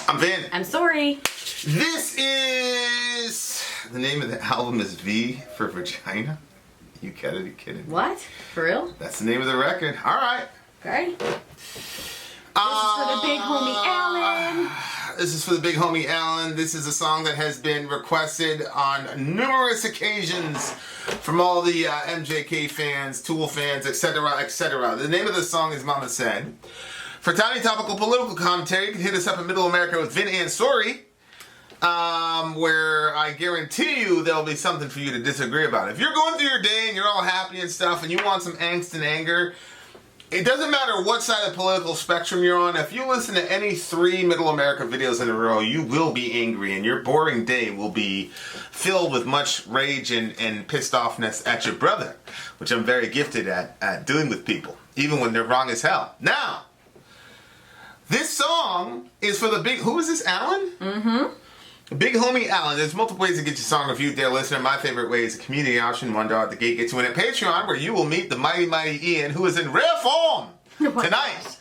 I'm Vin. I'm Sori. This is... The name of the album is V for Vagina. You gotta be kidding me. What? For real? That's the name of the record. Alright. Okay. This is for the big homie Alan. This is for the big homie Alan. This is a song that has been requested on numerous occasions from all the MJK fans, Tool fans, etc., etc. The name of the song is Momma Sed. For tiny topical political commentary, you can hit us up in Middle America with Vin and Sori, where I guarantee you there'll be something for you to disagree about. If you're going through your day and you're all happy and stuff and you want some angst and anger, it doesn't matter what side of the political spectrum you're on. If you listen to any 3 Middle America videos in a row, you will be angry and your boring day will be filled with much rage and pissed offness at your brother, which I'm very gifted at dealing with people, even when they're wrong as hell. Now, this song is for the big... Who is this, Alan? Mm-hmm. Big homie Alan. There's multiple ways to get your song reviewed there, listener. My favorite way is a community option. $1 at the gate gets you in at Patreon, where you will meet the mighty, mighty Ian, who is in rare form tonight.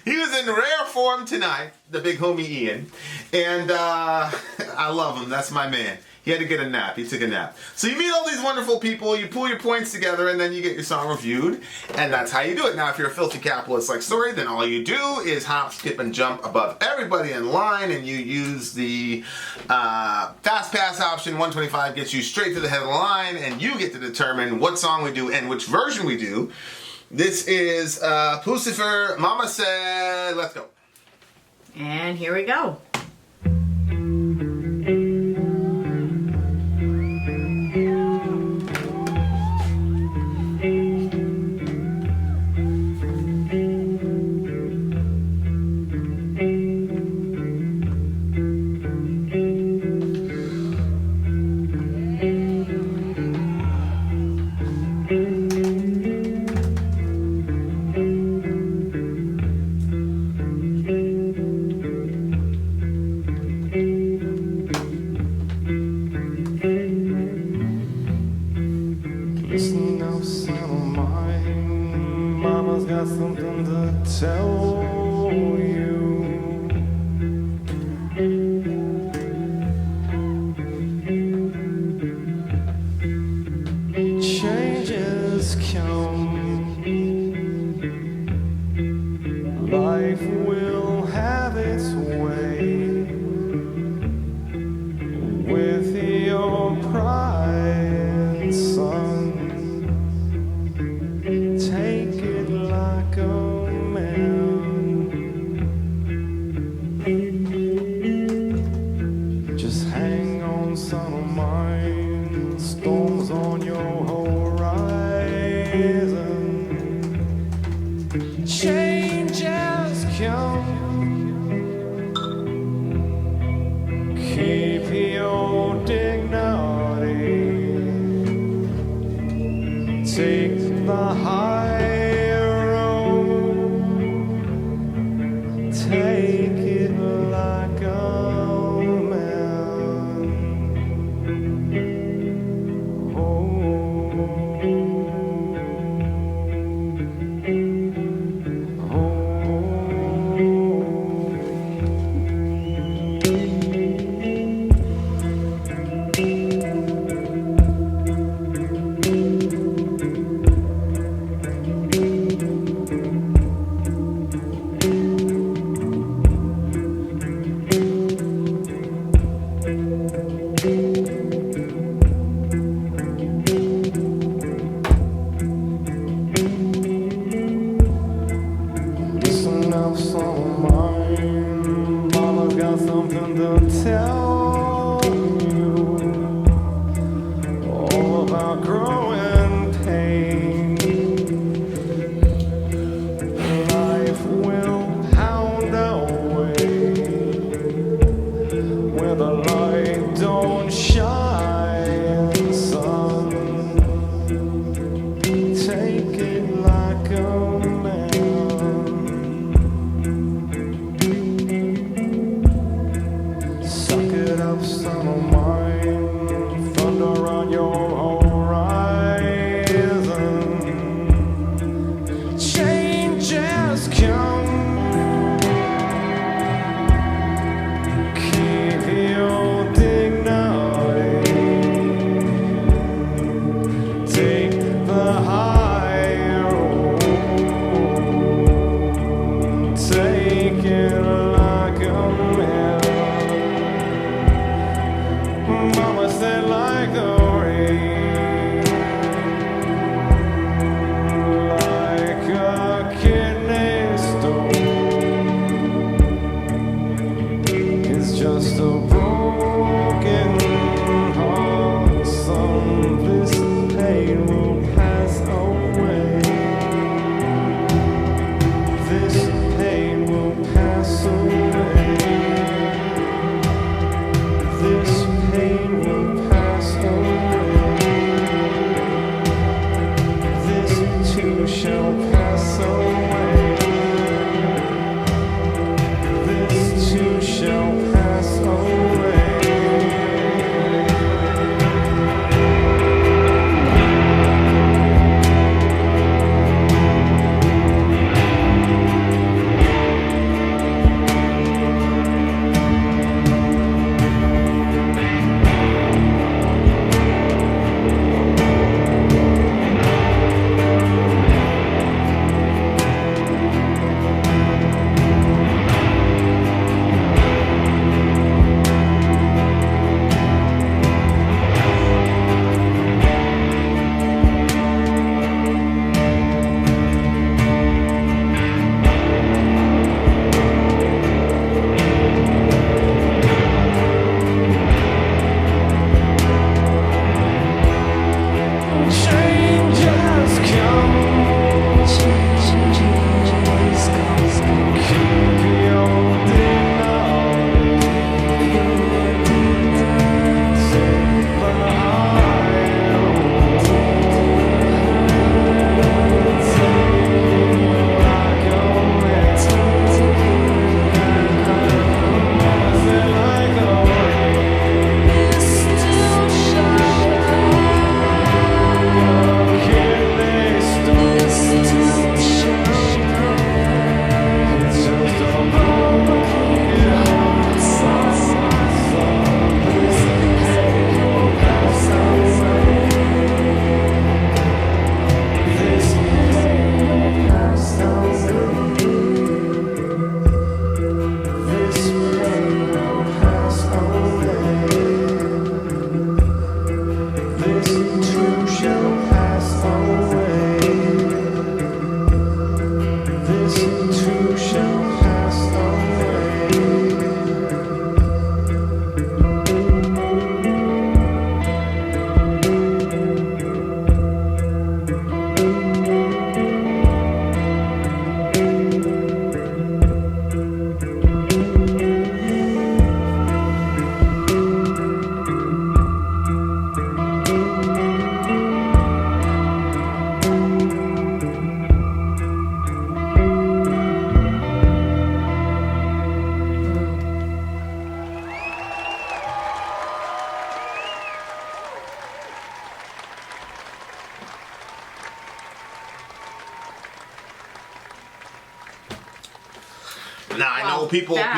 He was in rare form tonight, the big homie Ian. And I love him. That's my man. He had to get a nap. He took a nap. So you meet all these wonderful people, you pull your points together, and then you get your song reviewed. And that's how you do it. Now, if you're a filthy capitalist like Sori, then all you do is hop, skip, and jump above everybody in line, and you use the Fast Pass option. 125 gets you straight to the head of the line, and you get to determine what song we do and which version we do. This is Puscifer, Momma Sed. Let's go. And here we go. Listen now, son of mine, Mama's got something to tell you. Changes come, life will have its way with your pride, son. Take it like a man. Just hang on, son of mine. Storms on your horizon. Changes come. Keep your dignity. Take the high road. Take it like a man. Oh, Now I know people are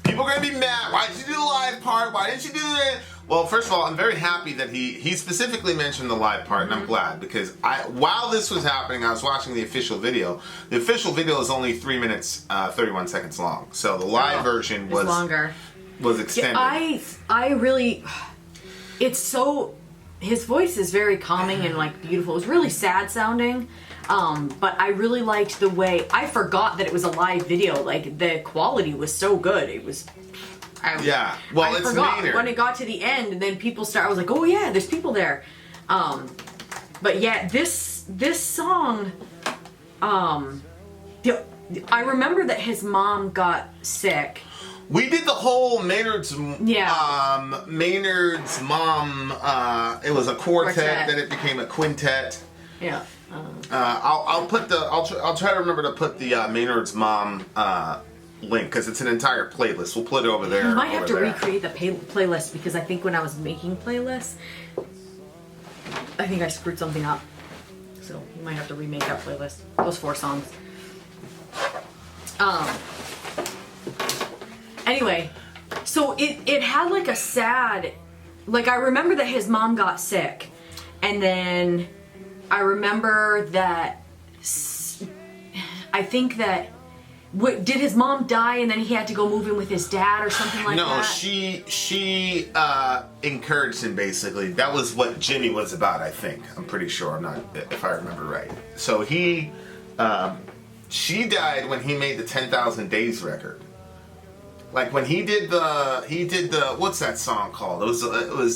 gonna be mad. Why did you do the live part? Why didn't you do it? Well, first of all, I'm very happy that he specifically mentioned the live part, and I'm glad because while this was happening, I was watching the official video. The official video is only 3 minutes 31 seconds long, so the live version was longer. Was extended. Yeah, I really, it's so. His voice is very calming and like beautiful. It was really sad sounding. But I really liked the way, I forgot that it was a live video. Like, the quality was so good. It was... I forgot Maynard. when it got to the end, and then people I was like, oh yeah, there's people there. But yeah, this song, I remember that his mom got sick. We did the whole Maynard's mom. It was a quartet, then it became a quintet. Yeah. I'll try to remember to put the Maynard's mom link because it's an entire playlist. We'll put it over there. You might have to recreate the playlist because I think when I was making playlists, I think I screwed something up. So you might have to remake that playlist. Those 4 songs. Anyway, so it had like a sad, like I remember that his mom got sick, and then I remember that I think that did his mom die and then he had to go move in with his dad or something like that? No, she encouraged him basically. That was what Jimmy was about, I think. I'm pretty sure. I'm not, if I remember right. So she died when he made the 10,000 Days record. Like when he did the what's that song called? It was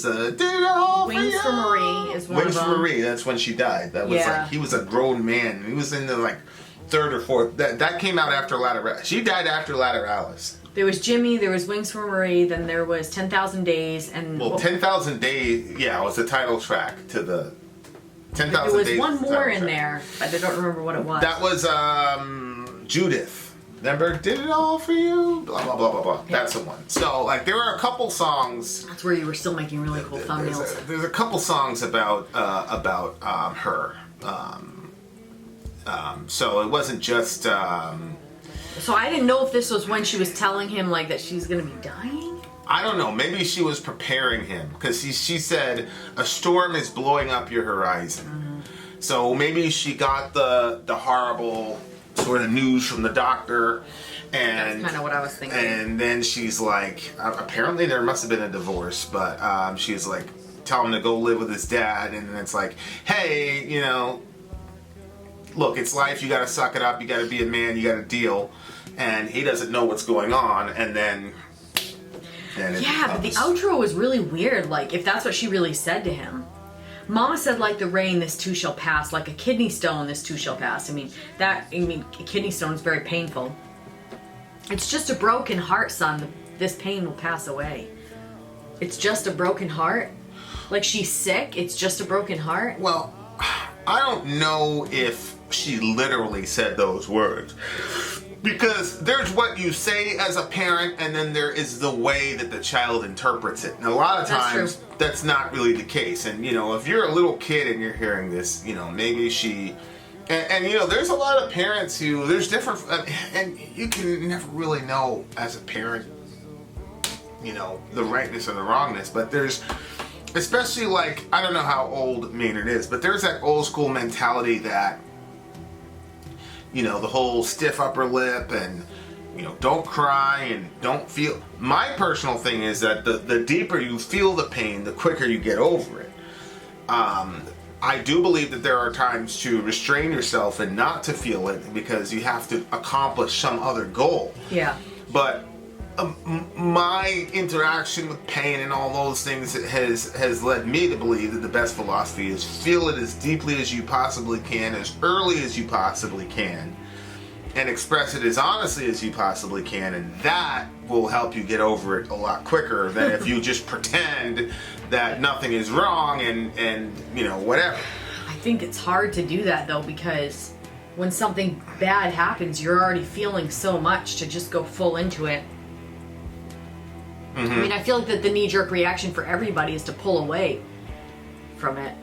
Did It All For Wings You. for Marie is one Wings of for them. Marie. That's when she died. That was like he was a grown man. He was in the like 3rd or 4th. That came out after Lateralis. She died after Lateralis. There was Jimmy. There was Wings for Marie. Then there was 10,000 Days and 10,000 Days. Yeah, it was the title track to the 10,000 Days. There was one more in there, but I don't remember what it was. That was Judith. Remember, Did It All For You? Blah, blah, blah, blah, blah. Yeah. That's the one. So, like, there are a couple songs. That's where you were still making really cool thumbnails. There's a couple songs about her. So it wasn't just... So I didn't know if this was when she was telling him, like, that she's going to be dying? I don't know. Maybe she was preparing him. Because she said, a storm is blowing up your horizon. Mm-hmm. So maybe she got the horrible... sort of news from the doctor, and that's kind of what I was thinking. And then she's like, apparently there must have been a divorce, but she's like, tell him to go live with his dad, and then it's like, hey, you know, look, it's life. You got to suck it up. You got to be a man. You got to deal. And he doesn't know what's going on, and then it but the outro was really weird. Like, if that's what she really said to him. Mama said, like the rain, this too shall pass. Like a kidney stone, this too shall pass. A kidney stone is very painful. It's just a broken heart, son. This pain will pass away. It's just a broken heart. Like she's sick. It's just a broken heart. Well, I don't know if she literally said those words. Because there's what you say as a parent, and then there is the way that the child interprets it. And a lot of times, that's not really the case. And, you know, if you're a little kid and you're hearing this, you know, maybe she... And you know, there's a lot of parents who... There's different... And you can never really know as a parent, you know, the rightness or the wrongness. But there's... Especially, like, I don't know how old Maynard is, but there's that old school mentality that... You know, the whole stiff upper lip and, you know, don't cry and don't feel... My personal thing is that the deeper you feel the pain, the quicker you get over it. I do believe that there are times to restrain yourself and not to feel it because you have to accomplish some other goal. Yeah. But my interaction with pain and all those things has led me to believe that the best philosophy is feel it as deeply as you possibly can, as early as you possibly can, and express it as honestly as you possibly can, and that will help you get over it a lot quicker than if you just pretend that nothing is wrong and you know, whatever. I think it's hard to do that though, because when something bad happens, you're already feeling so much to just go full into it. I mean, I feel like that the knee-jerk reaction for everybody is to pull away from it.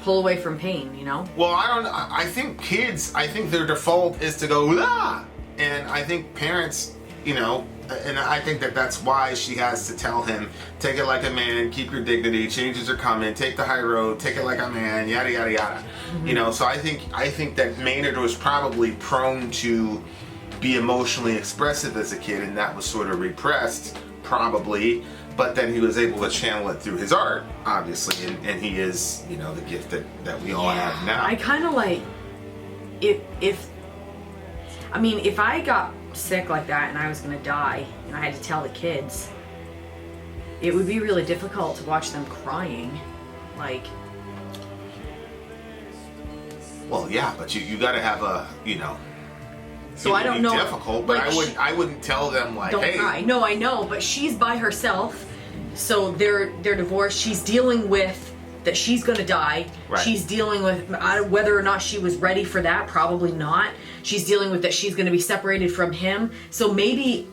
Pull away from pain, you know? Well, I think kids, their default is to go, ah! And I think parents and I think that's why she has to tell him, take it like a man, keep your dignity, changes are coming, take the high road, take it like a man, yada yada yada. So I think that Maynard was probably prone to be emotionally expressive as a kid, and that was sort of repressed, probably. But then he was able to channel it through his art, obviously, and he is, the gift that we all have now. I kind of like, if I got sick like that and I was gonna die and I had to tell the kids, it would be really difficult to watch them crying, like. Well, yeah, but you got to have a, So I don't know. Difficult, but I wouldn't tell them like, don't hey. cry. No, I know, but she's by herself, so they're divorced. She's dealing with that she's gonna die. Right. She's dealing with whether or not she was ready for that. Probably not. She's dealing with that she's gonna be separated from him. So maybe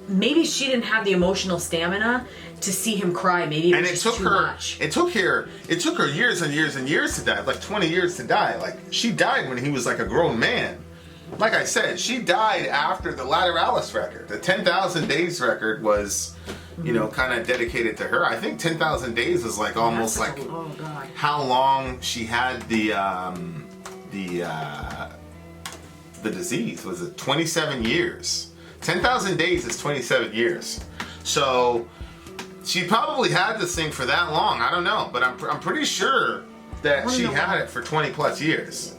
she didn't have the emotional stamina to see him cry. Maybe it took her. It took her years and years and years to die. Like 20 years to die. Like she died when he was like a grown man. Like I said, she died after the Lateralis record. The 10,000 Days record was, kind of dedicated to her. I think 10,000 Days was like almost like how long she had the disease. Was it 27 years? 10,000 Days is 27 years. So she probably had this thing for that long. I don't know, but I'm pretty sure that she had it for 20 plus years.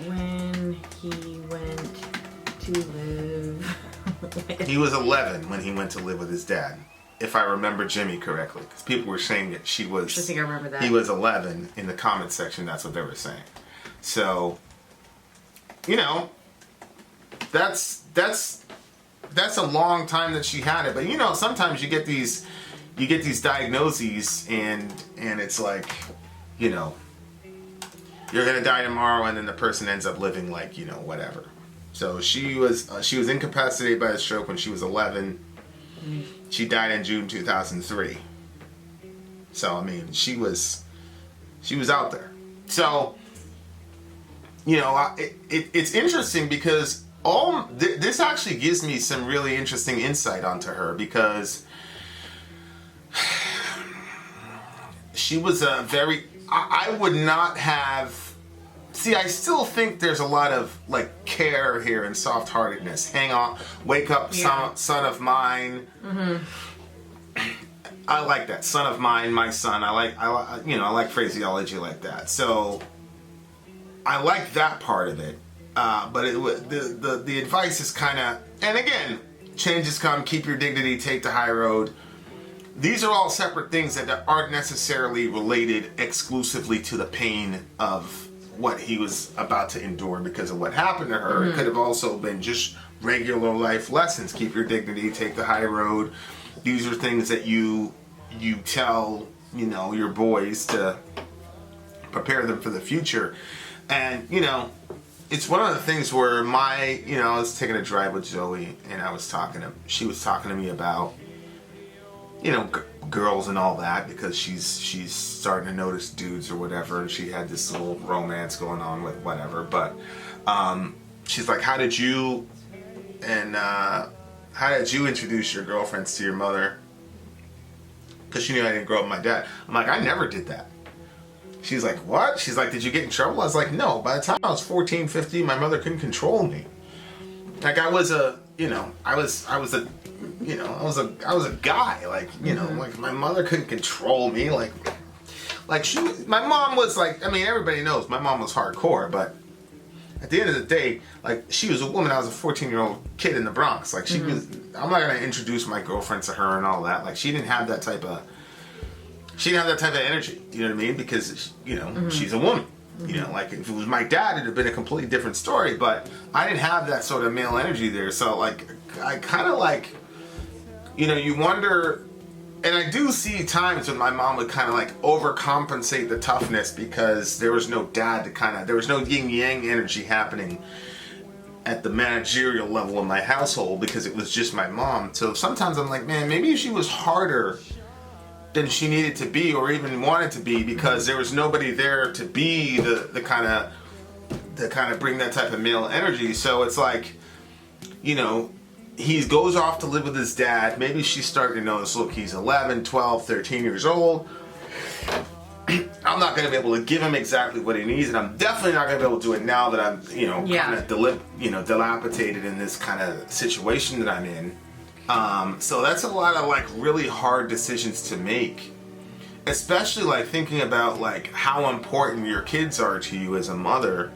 When he went to live. He was 11 when he went to live with his dad, if I remember Jimmy correctly. Because people were saying that she was. I think I remember that. He was 11 in the comment section. That's what they were saying. So, that's a long time that she had it. But sometimes you get these diagnoses, and it's like, you're gonna die tomorrow, and then the person ends up living like, whatever. So she was incapacitated by a stroke when she was 11. She died in June 2003. So she was out there. So it's interesting because this actually gives me some really interesting insight onto her, because she was a very. I would not have. See, I still think there's a lot of like care here and soft-heartedness. Hang on, wake up, son of mine. Mm-hmm. I like that, son of mine, my son. I like phraseology like that. So I like that part of it. But the advice is kind of, and again, changes come. Keep your dignity. Take the high road. These are all separate things that aren't necessarily related exclusively to the pain of what he was about to endure because of what happened to her. It could have also been just regular life lessons. Keep your dignity, take the high road. These are things that you tell, your boys to prepare them for the future. And, it's one of the things where I was taking a drive with Zoe, and she was talking to me about, girls and all that, because she's starting to notice dudes or whatever, and she had this little romance going on with whatever. But she's like, how did you introduce your girlfriends to your mother? Because she knew I didn't grow up with my dad. I'm like, I never did that. She's like, what? She's like, did you get in trouble? I was like, no. By the time I was 14, 15, my mother couldn't control me. Like I was a guy, like, like my mother couldn't control me, like my mom was like, everybody knows my mom was hardcore, but at the end of the day, like, she was a woman. I was a 14-year-old kid in the Bronx. Like, she was, I'm not gonna introduce my girlfriend to her and all that. Like, she didn't have that type of energy, you know what I mean? Because, she's a woman. Like, if it was my dad, it'd have been a completely different story, but I didn't have that sort of male energy there. So, like, I kind of like, you wonder, and I do see times when my mom would kind of like overcompensate the toughness because there was no dad to there was no yin-yang energy happening at the managerial level of my household because it was just my mom. So sometimes I'm like, man, maybe she was harder than she needed to be or even wanted to be because there was nobody there to be the kind of bring that type of male energy. So it's like, he goes off to live with his dad. Maybe she's starting to notice, look, he's 11, 12, 13 years old. I'm not going to be able to give him exactly what he needs, and I'm definitely not going to be able to do it now that I'm, kind of dilapidated in this kind of situation that I'm in. So that's a lot of like really hard decisions to make, especially like thinking about like how important your kids are to you as a mother.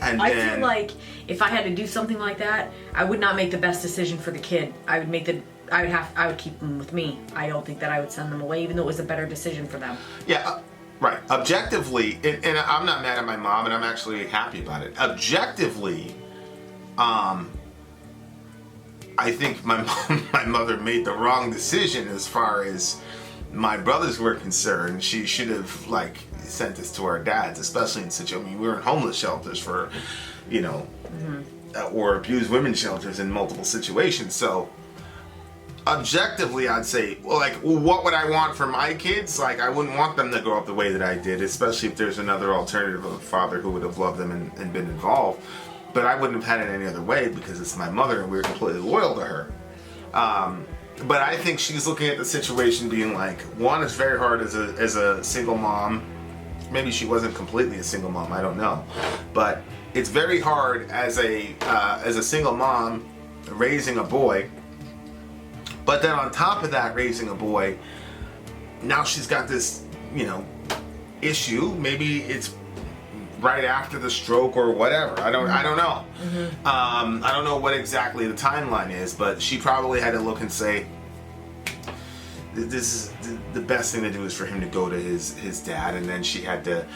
And I feel like if I had to do something like that, I would not make the best decision for the kid. I would keep them with me. I don't think that I would send them away, even though it was a better decision for them. Yeah, right. Objectively, and I'm not mad at my mom, and I'm actually happy about it. Objectively, I think my mother made the wrong decision as far as my brothers were concerned. She should have like sent us to our dads, especially in we were in homeless shelters for, or abused women's shelters in multiple situations. So objectively, I'd say, what would I want for my kids? Like, I wouldn't want them to grow up the way that I did, especially if there's another alternative of a father who would have loved them and been involved. But I wouldn't have had it any other way because it's my mother and we were completely loyal to her. But I think she's looking at the situation being like, one, it's very hard as a single mom. Maybe she wasn't completely a single mom, I don't know. But it's very hard as a single mom raising a boy. But then on top of that, raising a boy, now she's got this, issue. Maybe it's right after the stroke or whatever. I don't know. Mm-hmm. I don't know what exactly the timeline is, but she probably had to look and say, this is the best thing to do is for him to go to his dad. And then she had to,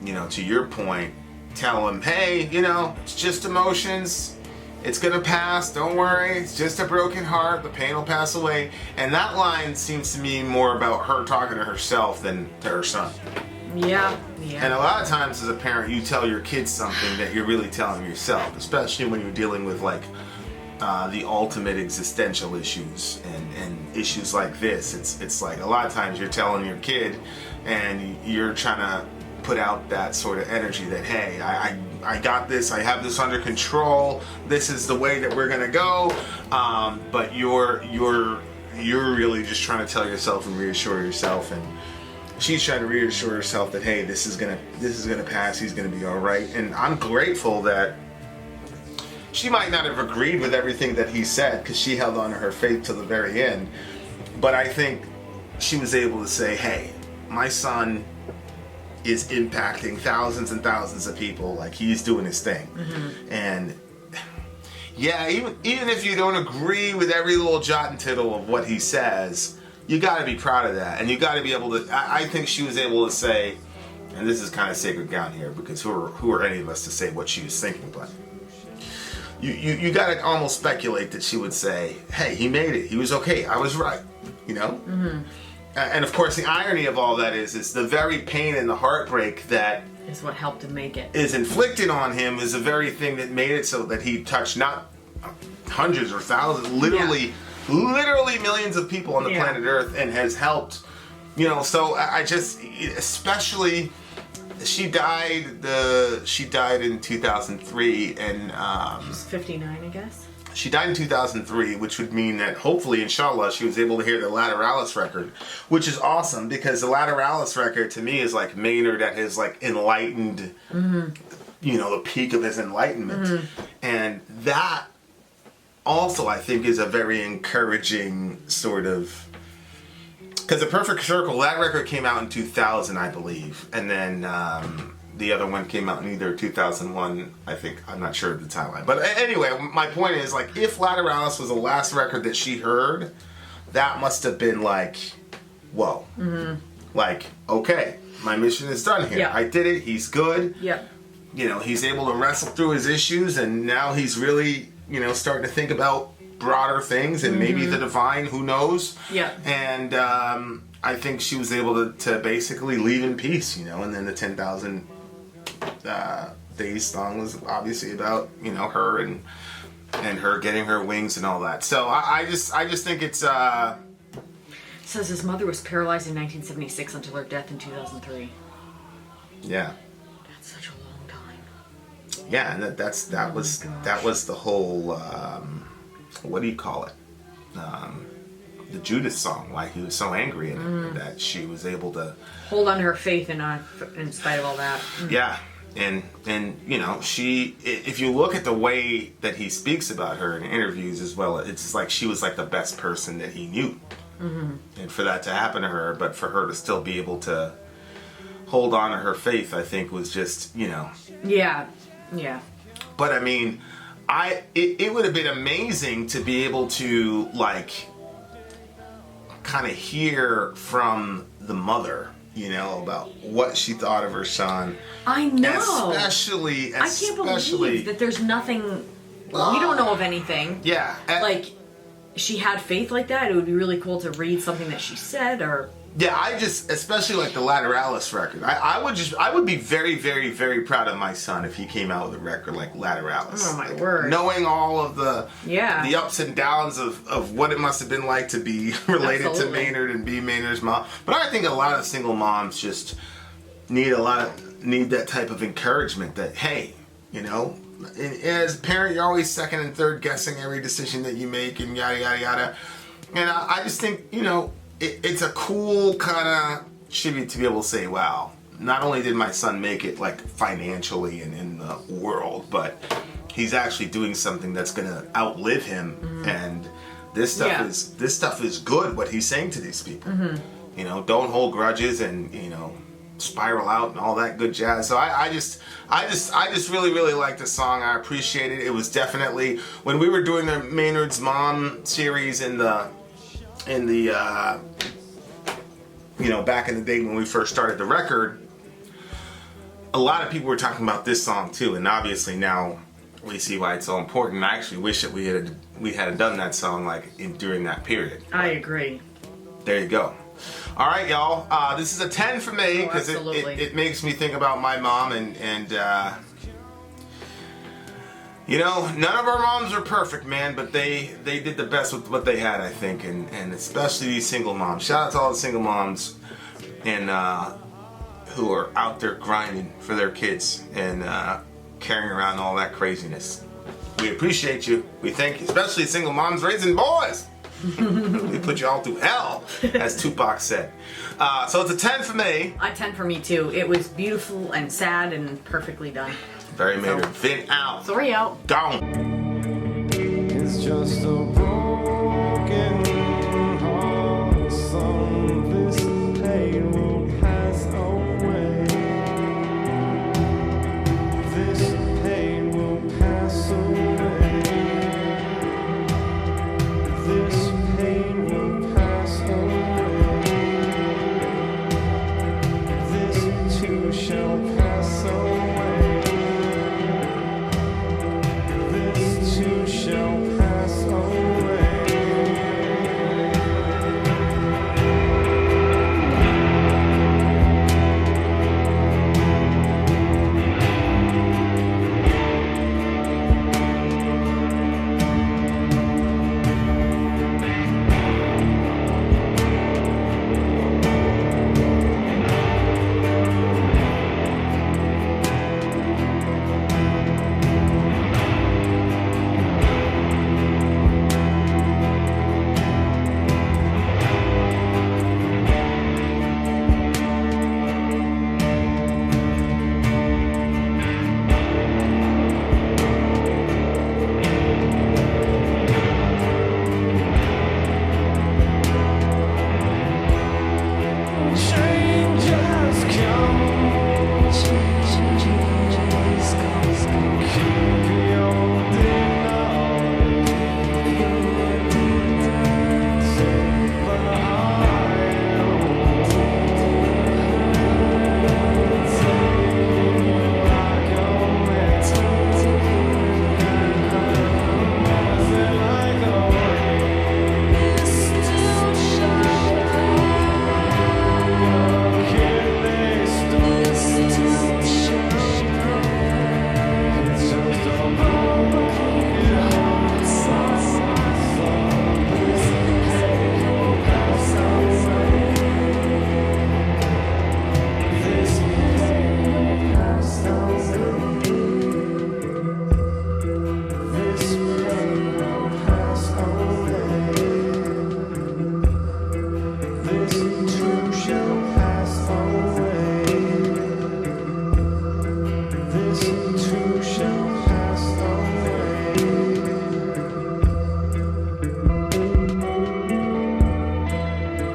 to your point, tell him, hey, it's just emotions. It's gonna pass, don't worry, it's just a broken heart, the pain will pass away. And that line seems to me more about her talking to herself than to her son. Yeah. And a lot of times as a parent, you tell your kids something that you're really telling yourself, especially when you're dealing with like the ultimate existential issues and issues like this. It's like a lot of times you're telling your kid and you're trying to put out that sort of energy that, hey, I got this, I have this under control, this is the way that we're gonna go, but you're really just trying to tell yourself and reassure yourself, and she's trying to reassure herself that, hey, this is gonna pass, he's gonna be all right. And I'm grateful that she might not have agreed with everything that he said because she held on to her faith to the very end, but I think she was able to say, hey, my son is impacting thousands and thousands of people, like he's doing his thing. Mm-hmm. And yeah, even if you don't agree with every little jot and tittle of what he says, you got to be proud of that, and you got to be able to. I think she was able to say, and this is kind of sacred ground here because who are any of us to say what she was thinking, but you got to almost speculate that she would say, hey, he made it, he was okay, I was right, Mm-hmm. And of course, the irony of all that is the very pain and the heartbreak that is what helped him make it. Is inflicted on him is the very thing that made it so that he touched not hundreds or thousands, literally millions of people on the planet Earth, and has helped. So I just, especially, she died in 2003, and she's 59, I guess. She died in 2003, which would mean that hopefully, inshallah, she was able to hear the Lateralis record, which is awesome because the Lateralis record to me is like Maynard at his like enlightened, the peak of his enlightenment. Mm-hmm. And that also, I think, is a very encouraging sort of, because The Perfect Circle, that record came out in 2000, I believe. And then the other one came out in either 2001, I think. I'm not sure of the timeline. But anyway, my point is, like, if Lateralis was the last record that she heard, that must have been like, whoa. Mm-hmm. Like, okay, my mission is done here. Yeah. I did it. He's good. Yep. He's able to wrestle through his issues, and now he's really, starting to think about broader things and maybe the divine, who knows? Yeah. And I think she was able to basically leave in peace, and then the 10,000 Days song was obviously about, her and her getting her wings and all that. So I just think it's says his mother was paralyzed in 1976 until her death in 2003. Yeah. That's such a long time. Yeah, and that was the whole what do you call it? The Judas song, why he was so angry in it, that she was able to hold on to her faith in spite of all that. Yeah, and you know, she, if you look at the way that he speaks about her in interviews as well, it's like she was like the best person that he knew. And for that to happen to her, but for her to still be able to hold on to her faith, I think was just, you know. Yeah. But I mean, it would have been amazing to be able to like kind of hear from the mother, you know, about what she thought of her son. I know. Especially I can't believe that there's nothing. We don't know of anything. Yeah. Like, she had faith like that. It would be really cool to read something that she said, or. Yeah, I just, especially like the Lateralis record. I would be very, very, very proud of my son if he came out with a record like Lateralis. Oh my word! Knowing all of the ups and downs of what it must have been like to be related to Maynard and be Maynard's mom. But I think a lot of single moms just need that type of encouragement. That hey, you know, as a parent, you're always second and third guessing every decision that you make and yada yada yada. And I just think, you know. It's a cool kind of tribute to be able to say, wow, not only did my son make it like financially and in the world, but he's actually doing something that's going to outlive him. And this stuff is good, what he's saying to these people. You know, don't hold grudges and, you know, spiral out and all that good jazz. So I just really, really like the song. I appreciate it. It was definitely, when we were doing the Maynard's Mom series in the you know, back in the day when we first started the record, a lot of people were talking about this song too, and obviously now we see why it's so important. I actually wish that we had done that song like during that period. I agree. There you go. All right, y'all. This is a 10 for me because it makes me think about my mom and you know, none of our moms are perfect, man, but they did the best with what they had, I think, and especially these single moms. Shout out to all the single moms and who are out there grinding for their kids and carrying around all that craziness. We appreciate you. We thank you, especially single moms raising boys. We put you all through hell, as Tupac said. So it's a 10 for me. A 10 for me too. It was beautiful and sad and perfectly done. Very Maynard. Vin out. Sori out. Down. It's just a